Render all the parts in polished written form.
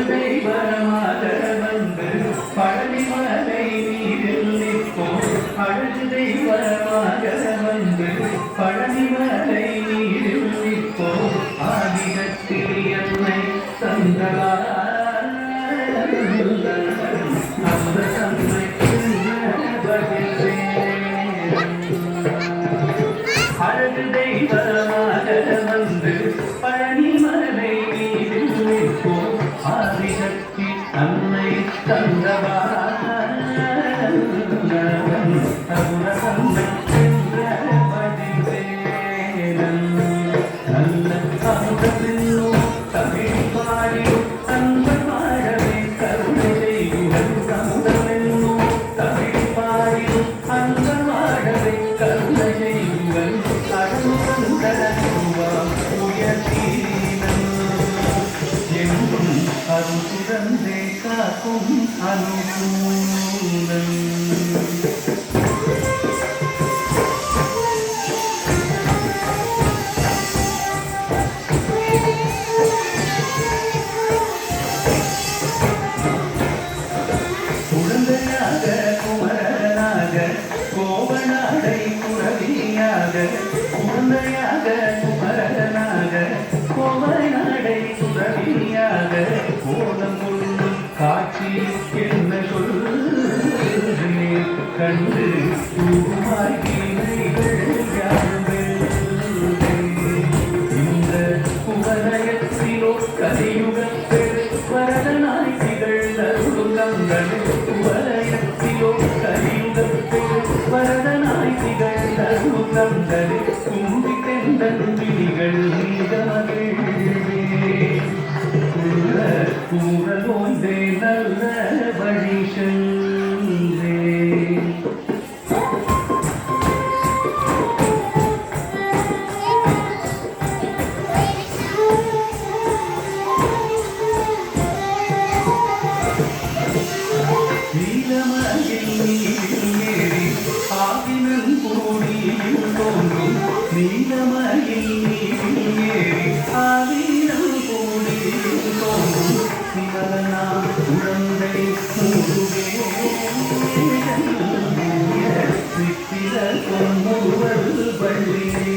தெய்வமாக வந்து பழனிமலை நீரில் நிற்போம். அழகு தெய்வமாக வந்து பழனிமலை நீரில் நிற்போம். ஆதிகத்தில் என்னை தந்தலார் அந்த தந்தை அழகு தெய்வமாக வந்து பழனிமலை நீரில் நிற்போம். ஆதிசக்தி அன்னை தந்தவான் நல்ல அமுதமென்னோ தமிழ் பாடியும் அன்பர் வாழவே கருணை செய்யுங்கள். அமுதமென்னோ தமிழ் பாடியும் அன்பர் வாழவே கருணை செய்யுங்கள். கடல் கந்தரவாம் உயர்த்தீனம் என்றும் அருள் சுரந்தே காக்கும் அனுகூலம். குழந்தையாக குமரனாக கோவனாடை குரவியாக குழந்தையாக குமரனாக கோவனாடை குரவியாக கோலம் கொள்ளும் காட்சி என்ன சொல்லே கண்டு இந்த குவலயத்திலோ கலியுகத்தில் வரதனாய் திகழ்ந்தருளுங்கள். குவலயத்திலோ கலியுகத்தில் வரதனாய் திகழ்ந்தருளுங்கள். கும்பி தெந்தன் விழிகள் கூறலோந்தே நல்ல வழி சென்றே. நீலமயில் நீரில் ஏறி ஆவினன் கூடியில் தோன்றும். நீலமயில் நீரில் ஏறி ஆவினன் கூடியில் தோன்றும். நிமலனா குழந்தை மூடுவே சித்திர பொன்முறுவல் வள்ளியே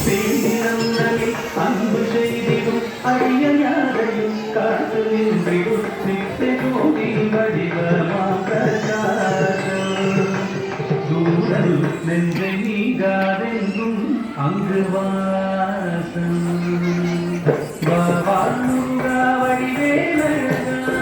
சேந்திரங்களில் அன்பு செய்திடும் அரியஞாரையும் காத்து நின்றிடும் நித்திய ஜோதி வடிவமாம் பிரகாசம். சூழல் நெஞ்சை நீங்காதென்றும் அங்கு வாசம். முருகா வடிவேலழகா